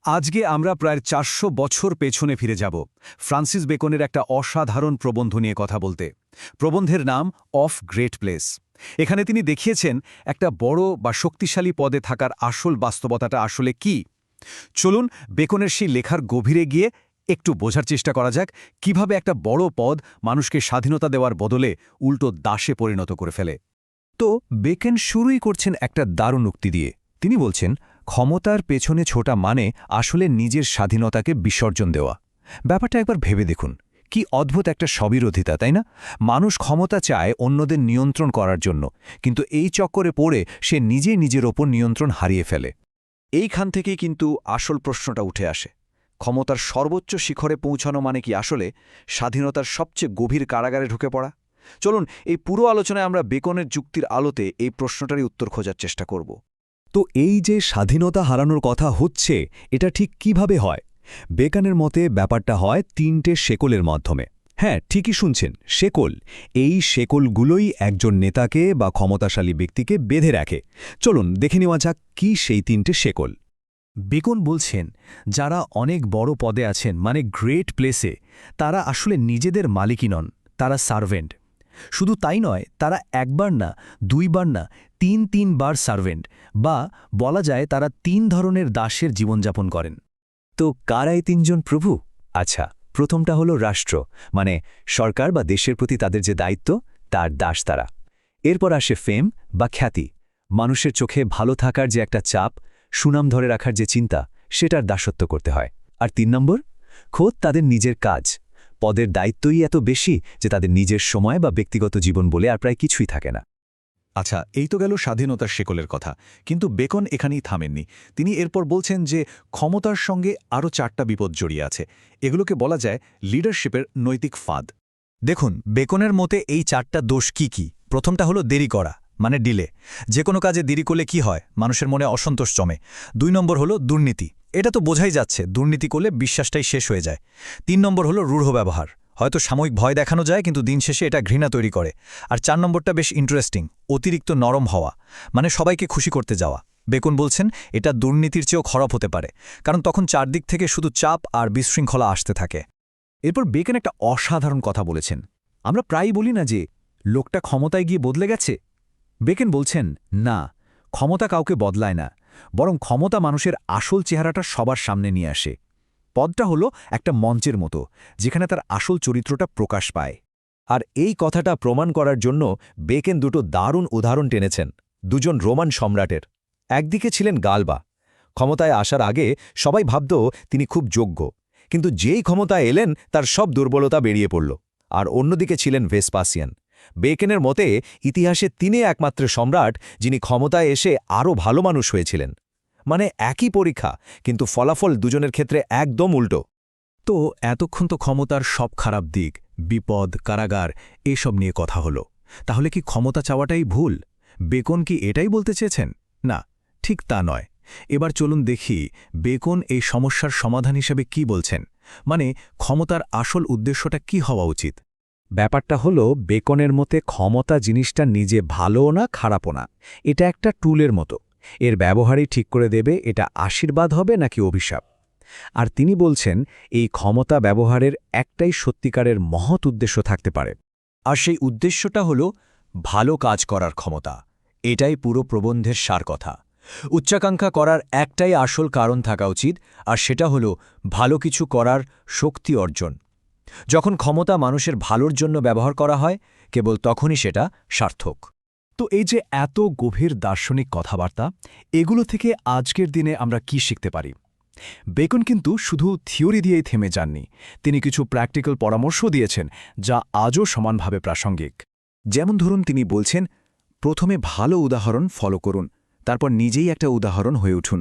আজকে আমরা প্রায় ৪০০ বছর পেছনে ফিরে যাব ফ্রান্সিস বেকনের একটা অসাধারণ প্রবন্ধ নিয়ে কথা বলতে। প্রবন্ধের নাম অফ গ্রেট প্লেস। এখানে তিনি দেখিয়েছেন একটা বড় বা শক্তিশালী পদে থাকার আসল বাস্তবতাটা আসলে কি। চলুন বেকনের সেই লেখার গভীরে গিয়ে একটু বোঝার চেষ্টা করা যাক কিভাবে একটা বড় পদ মানুষকে স্বাধীনতা দেওয়ার বদলে উল্টো দাসে পরিণত করে ফেলে। তো বেকন শুরুই করছেন একটা দারুণ উক্তি দিয়ে। তিনি বলছেন, ক্ষমতার পেছনে ছোটা মানে আসলে নিজের স্বাধীনতাকে বিসর্জন দেওয়া। ব্যাপারটা একবার ভেবে দেখুন, কি অদ্ভুত একটা স্ববিরোধিতা, তাই না? মানুষ ক্ষমতা চায় অন্যদের নিয়ন্ত্রণ করার জন্য, কিন্তু এই চক্করে পড়ে সে নিজের ওপর নিয়ন্ত্রণ হারিয়ে ফেলে। এইখান থেকেই কিন্তু আসল প্রশ্নটা উঠে আসে, ক্ষমতার সর্বোচ্চ শিখরে পৌঁছানো মানে কি আসলে স্বাধীনতার সবচেয়ে গভীর কারাগারে ঢুকে পড়া? চলুন এই পুরো আলোচনায় আমরা বেকনের যুক্তির আলোতে এই প্রশ্নটারই উত্তর খোঁজার চেষ্টা করব। তো এই যে স্বাধীনতা হারানোর কথা হচ্ছে, এটা ঠিক কিভাবে হয়? বেকনের মতে ব্যাপারটা হয় ৩টে শেকলের মাধ্যমে। হ্যাঁ, ঠিকই শুনছেন, শেকল। এই শেকলগুলোই একজন নেতাকে বা ক্ষমতাশালী ব্যক্তিকে বেঁধে রাখে। চলুন দেখে নেওয়া যাক কি সেই ৩টে শেকল। বেকন বলছেন, যারা অনেক বড় পদে আছেন, মানে গ্রেট প্লেসে, তারা আসলে নিজেদের মালিকই নন, তারা সার্ভেন্ট। শুধু তাই নয়, তারা একবার না, দুইবার না, তিনবার সার্ভেন্ট, বা বলা যায় তারা ৩ ধরনের দাসের জীবনযাপন করেন। তো কারা এই ৩জন প্রভু? আচ্ছা, প্রথমটা হলো রাষ্ট্র, মানে সরকার বা দেশের প্রতি তাদের যে দায়িত্ব, তার দাস তারা। এরপর আসে ফেম বা খ্যাতি, মানুষের চোখে ভালো থাকার যে একটা চাপ, সুনাম ধরে রাখার যে চিন্তা, সেটার দাসত্ব করতে হয়। আর ৩ নম্বর, খোদ তাদের নিজের কাজ। পদের দায়িত্বই এত বেশি যে তাদের নিজের সময় বা ব্যক্তিগত জীবন বলে আর প্রায় কিছুই থাকে না। আচ্ছা, এই তো গেল স্বাধীনতার শেকলের কথা, কিন্তু বেকন এখানেই থামেননি। তিনি এরপর বলছেন যে ক্ষমতার সঙ্গে আরও ৪টা বিপদ জড়িয়ে আছে। এগুলোকে বলা যায় লিডারশিপের নৈতিক ফাঁদ। দেখুন, বেকনের মতে এই ৪টা দোষ কি কি। প্রথমটা হলো দেরি করা, মানে ডিলে। যে কোনো কাজে দেরি করলে কি হয়? মানুষের মনে অসন্তোষ জমে। ২ নম্বর হলো দুর্নীতি। এটা তো বোঝাই যাচ্ছে, দুর্নীতি করলে বিশ্বাসটাই শেষ হয়ে যায়। ৩ নম্বর হলো রূঢ় ব্যবহার। হয়তো সাময়িক ভয় দেখানো যায়, কিন্তু দিন শেষে এটা ঘৃণা তৈরি করে। আর ৪ নম্বরটা বেশ ইন্টারেস্টিং, অতিরিক্ত নরম হওয়া, মানে সবাইকে খুশি করতে যাওয়া। বেকন বলছেন এটা দুর্নীতির চেয়েও খারাপ হতে পারে, কারণ তখন চারদিক থেকে শুধু চাপ আর বিশৃঙ্খলা আসতে থাকে। এরপর বেকন একটা অসাধারণ কথা বলেছেন। আমরা প্রায়ই বলি না যে লোকটা ক্ষমতায় গিয়ে বদলে গেছে। বেকন বলছেন, না, ক্ষমতা কাউকে বদলায় না, বরং ক্ষমতা মানুষের আসল চেহারাটা সবার সামনে নিয়ে আসে। পদটা হলো একটা মঞ্চের মতো, যেখানে তার আসল চরিত্রটা প্রকাশ পায়। আর এই কথাটা প্রমাণ করার জন্য বেকন দুটো দারুণ উদাহরণ টেনেছেন, দুজন রোমান সম্রাটের। একদিকে ছিলেন গালবা, ক্ষমতায় আসার আগে সবাই ভাবত তিনি খুব যোগ্য, কিন্তু যেই ক্ষমতায় এলেন তার সব দুর্বলতা বেরিয়ে পড়ল। আর অন্যদিকে ছিলেন ভেসপাসিয়ান। বেকনের মতে ইতিহাসে তিনি একমাত্র সম্রাট যিনি ক্ষমতায় এসে আরও ভালো মানুষ হয়েছিলেন। মানে একই পরীক্ষা, কিন্তু ফলাফল দুজনের ক্ষেত্রে একদম উল্টো। তো এতক্ষণ তো ক্ষমতার সব খারাপ দিক, বিপদ, কারাগার, এসব নিয়ে কথা হলো। তাহলে কি ক্ষমতা চাওয়াটাই ভুল? বেকন কি এটাই বলতে চেয়েছেন? না, ঠিক তা নয়। এবার চলুন দেখি বেকন এই সমস্যার সমাধান হিসেবে কি বলছেন, মানে ক্ষমতার আসল উদ্দেশ্যটা কি হওয়া উচিত। ব্যাপারটা হলো, বেকনের মতে ক্ষমতা জিনিসটা নিজে ভালোও না খারাপও না, এটা একটা টুলের মতো। এর ব্যবহারই ঠিক করে দেবে এটা আশীর্বাদ হবে নাকি অভিশাপ। আর তিনি বলছেন এই ক্ষমতা ব্যবহারের একটাই সত্যিকারের মহৎ উদ্দেশ্য থাকতে পারে, আর সেই উদ্দেশ্যটা হল ভালো কাজ করার ক্ষমতা। এটাই পুরো প্রবন্ধের সার কথা। উচ্চাকাঙ্ক্ষা করার একটাই আসল কারণ থাকা উচিত, আর সেটা হল ভালো কিছু করার শক্তি অর্জন। যখন ক্ষমতা মানুষের ভালোর জন্য ব্যবহার করা হয়, কেবল তখনই সেটা সার্থক। তো এই যে এত গভীর দার্শনিক কথাবার্তা, এগুলো থেকে আজকের দিনে আমরা কি শিখতে পারি? বেকন কিন্তু শুধু থিওরি দিয়েই থেমে যাননি, তিনি কিছু প্র্যাকটিক্যাল পরামর্শ দিয়েছেন যা আজও সমানভাবে প্রাসঙ্গিক। যেমন ধরুন, তিনি বলছেন, প্রথমে ভালো উদাহরণ ফলো করুন, তারপর নিজেই একটা উদাহরণ হয়ে উঠুন।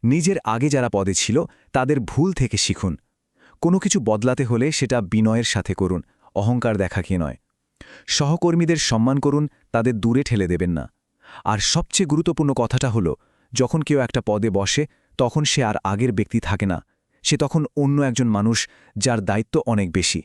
নিজের আগে যারা পদে ছিল তাদের ভুল থেকে শিখুন। কোনো কিছু বদলাতে হলে সেটা বিনয়ের সাথে করুন, অহংকার দেখাকে নয়। সহকর্মীদের সম্মান করুন, তাদের দূরে ঠেলে দেবেন না। আর সবচেয়ে গুরুত্বপূর্ণ কথাটা হলো, যখন কেউ একটা পদে বসে তখন সে আর আগের ব্যক্তি থাকে না, সে তখন অন্য একজন মানুষ যার দায়িত্ব অনেক বেশি।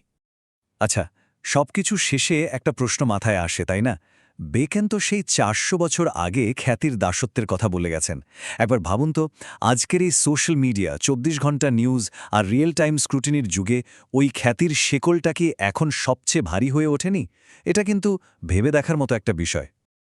আচ্ছা, সবকিছু শেষে একটা প্রশ্ন মাথায় আসে, তাই না? বেকন তো সেই ৪০০ বছর আগে খ্যাতির দাসত্বের কথা বলে গেছেন। একবার ভাবুন তো, আজকের এই সোশ্যাল মিডিয়া, ২৪ ঘন্টা নিউজ আর রিয়েল টাইম স্ক্রুটিনির যুগে ওই খ্যাতির শেকলটা কি এখন সবচেয়ে ভারী হয়ে ওঠেনি? এটা কিন্তু ভেবে দেখার মতো একটা বিষয়।